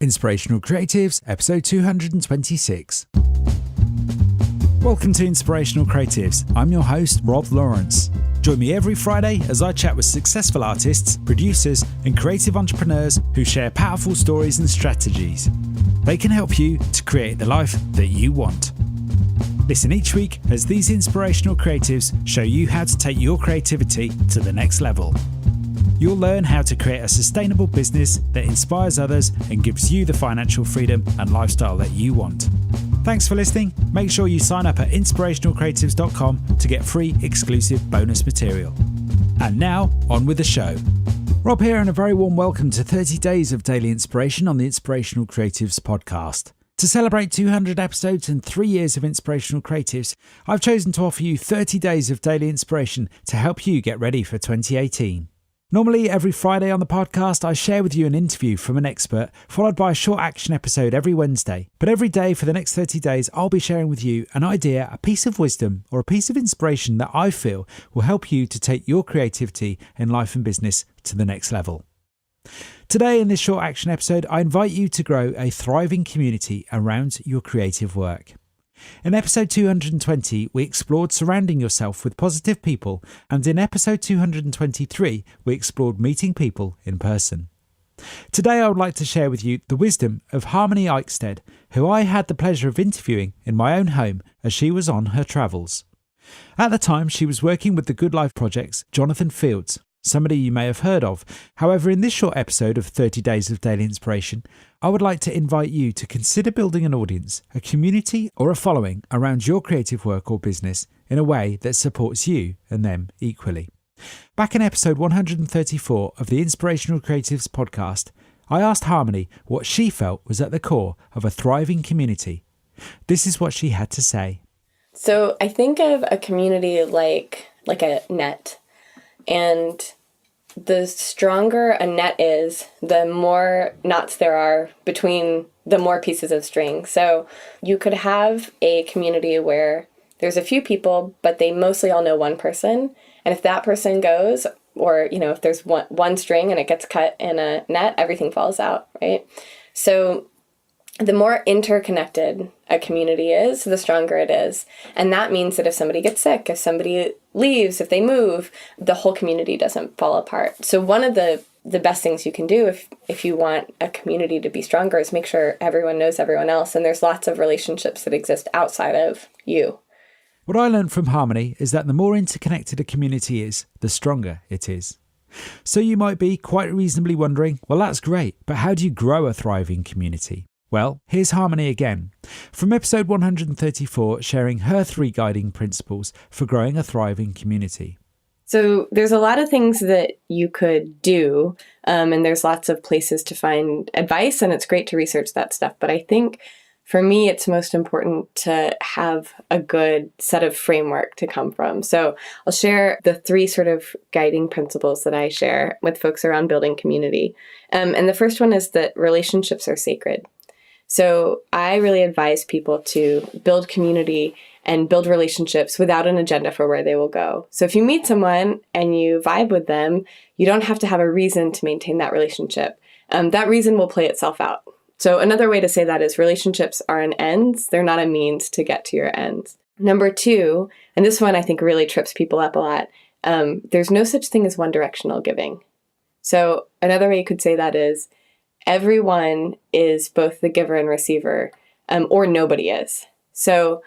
Inspirational Creatives, episode 226. Welcome to Inspirational Creatives. I'm your host, Rob Lawrence. Join me every Friday as I chat with successful artists, producers, and creative entrepreneurs who share powerful stories and strategies. They can help you to create the life that you want. Listen each week as these inspirational creatives show you how to take your creativity to the next level. You'll learn how to create a sustainable business that inspires others and gives you the financial freedom and lifestyle that you want. Thanks for listening. Make sure you sign up at inspirationalcreatives.com to get free exclusive bonus material. And now, on with the show. Rob here, and a very warm welcome to 30 days of daily inspiration on the Inspirational Creatives podcast. To celebrate 200 episodes and 3 years of Inspirational Creatives, I've chosen to offer you 30 days of daily inspiration to help you get ready for 2018. Normally, every Friday on the podcast, I share with you an interview from an expert, followed by a short action episode every Wednesday. But every day for the next 30 days, I'll be sharing with you an idea, a piece of wisdom, or a piece of inspiration that I feel will help you to take your creativity in life and business to the next level. Today, in this short action episode, I invite you to grow a thriving community around your creative work. In episode 220, we explored surrounding yourself with positive people, and in episode 223, we explored meeting people in person. Today, I would like to share with you the wisdom of Harmony Eichsteadt, who I had the pleasure of interviewing in my own home as she was on her travels. At the time, she was working with the Good Life Project's Jonathan Fields, somebody you may have heard of. However, in this short episode of 30 Days of Daily Inspiration, I would like to invite you to consider building an audience, a community, or a following around your creative work or business in a way that supports you and them equally. Back in episode 134 of the Inspirational Creatives podcast, I asked Harmony what she felt was at the core of a thriving community. This is what she had to say. So I think of a community like a net. And the stronger a net is, the more knots there are between the more pieces of string. So you could have a community where there's a few people, but they mostly all know one person. And if that person goes, or, if there's one string and it gets cut in a net, everything falls out, right? So the more interconnected a community is, the stronger it is. And that means that if somebody gets sick, if somebody leaves, if they move, the whole community doesn't fall apart. So one of the best things you can do if you want a community to be stronger is make sure everyone knows everyone else. And there's lots of relationships that exist outside of you. What I learned from Harmony is that the more interconnected a community is, the stronger it is. So you might be quite reasonably wondering, well, that's great, but how do you grow a thriving community? Well, here's Harmony again, from episode 134, sharing her 3 guiding principles for growing a thriving community. So there's a lot of things that you could do, and there's lots of places to find advice, and it's great to research that stuff. But I think for me, it's most important to have a good set of framework to come from. So I'll share the 3 sort of guiding principles that I share with folks around building community. And the first one is that relationships are sacred. So I really advise people to build community and build relationships without an agenda for where they will go. So if you meet someone and you vibe with them, you don't have to have a reason to maintain that relationship. That reason will play itself out. So another way to say that is relationships are an ends. They're not a means to get to your ends. Number 2, and this one I think really trips people up a lot, there's no such thing as one-directional giving. So another way you could say that is, everyone is both the giver and receiver, or nobody is. So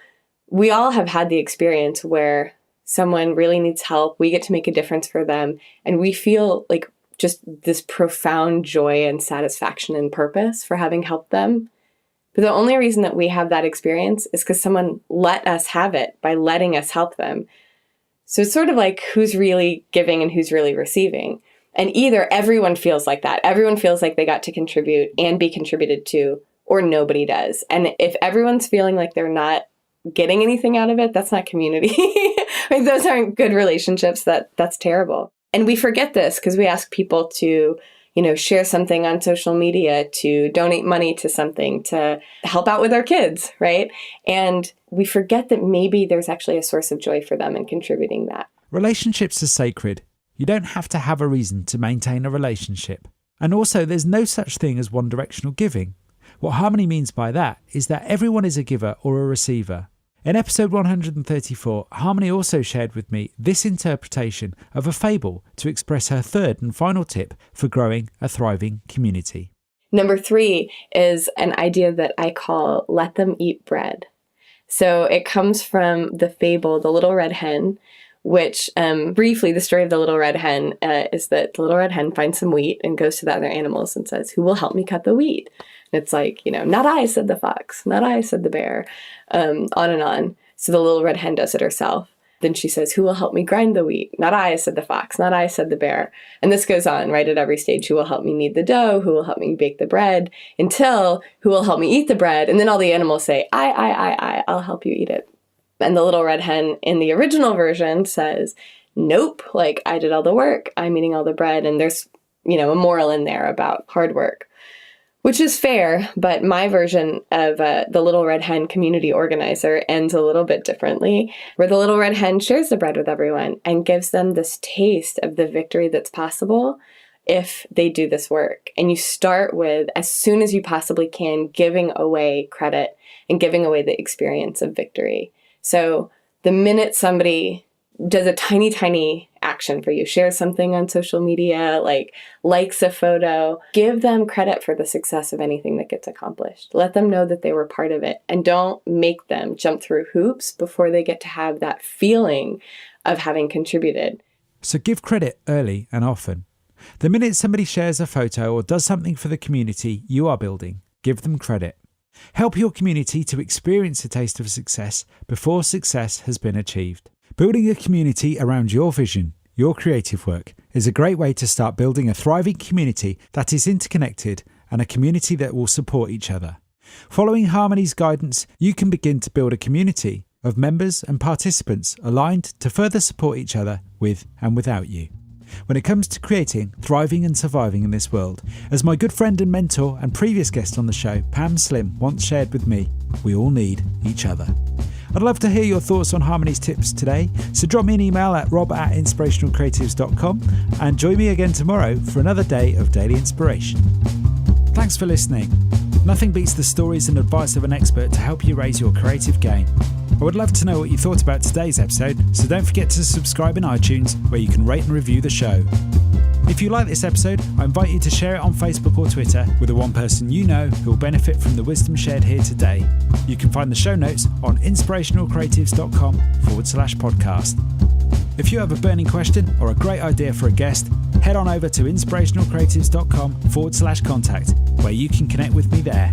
we all have had the experience where someone really needs help, we get to make a difference for them, and we feel like just this profound joy and satisfaction and purpose for having helped them. But the only reason that we have that experience is because someone let us have it by letting us help them. So it's sort of like who's really giving and who's really receiving. And either everyone feels like that. Everyone feels like they got to contribute and be contributed to, or nobody does. And if everyone's feeling like they're not getting anything out of it, that's not community. Like, those aren't good relationships. That's terrible. And we forget this because we ask people to, share something on social media, to donate money to something, to help out with our kids, right? And we forget that maybe there's actually a source of joy for them in contributing that. Relationships are sacred. You don't have to have a reason to maintain a relationship. And also, there's no such thing as one-directional giving. What harmony means by that is that everyone is a giver or a receiver. In episode 134, Harmony also shared with me this interpretation of a fable to express her third and final tip for growing a thriving community. Number 3 is an idea that I call let them eat bread. So it comes from the fable, The Little Red Hen, which briefly, the story of the little red hen is that the little red hen finds some wheat and goes to the other animals and says, "Who will help me cut the wheat?" And it's like, "Not I," said the fox, "not I," said the bear, on and on. So the little red hen does it herself. Then she says, "Who will help me grind the wheat?" "Not I," said the fox, "not I," said the bear. And this goes on, right, at every stage. Who will help me knead the dough? Who will help me bake the bread? Until who will help me eat the bread? And then all the animals say, I'll help you eat it. And the little red hen in the original version says, "Nope, like I did all the work. I'm eating all the bread." And there's, a moral in there about hard work, which is fair. But my version of the Little Red Hen community organizer ends a little bit differently, where the little red hen shares the bread with everyone and gives them this taste of the victory that's possible if they do this work. And you start with, as soon as you possibly can, giving away credit and giving away the experience of victory. So the minute somebody does a tiny, tiny action for you, shares something on social media, likes a photo, give them credit for the success of anything that gets accomplished. Let them know that they were part of it, and don't make them jump through hoops before they get to have that feeling of having contributed. So give credit early and often. The minute somebody shares a photo or does something for the community you are building, give them credit. Help your community to experience a taste of success before success has been achieved. Building a community around your vision, your creative work, is a great way to start building a thriving community that is interconnected and a community that will support each other. Following Harmony's guidance, you can begin to build a community of members and participants aligned to further support each other with and without you. When it comes to creating, thriving and surviving in this world, as my good friend and mentor and previous guest on the show, Pam Slim, once shared with me, we all need each other. I'd love to hear your thoughts on Harmony's tips today, so drop me an email at rob@inspirationalcreatives.com and join me again tomorrow for another day of daily inspiration. Thanks for listening. Nothing beats the stories and advice of an expert to help you raise your creative game. I would love to know what you thought about today's episode, so don't forget to subscribe in iTunes, where you can rate and review the show. If you like this episode, I invite you to share it on Facebook or Twitter with the one person you know who will benefit from the wisdom shared here today. You can find the show notes on inspirationalcreatives.com/podcast. If you have a burning question or a great idea for a guest, head on over to inspirationalcreatives.com/contact, where you can connect with me there.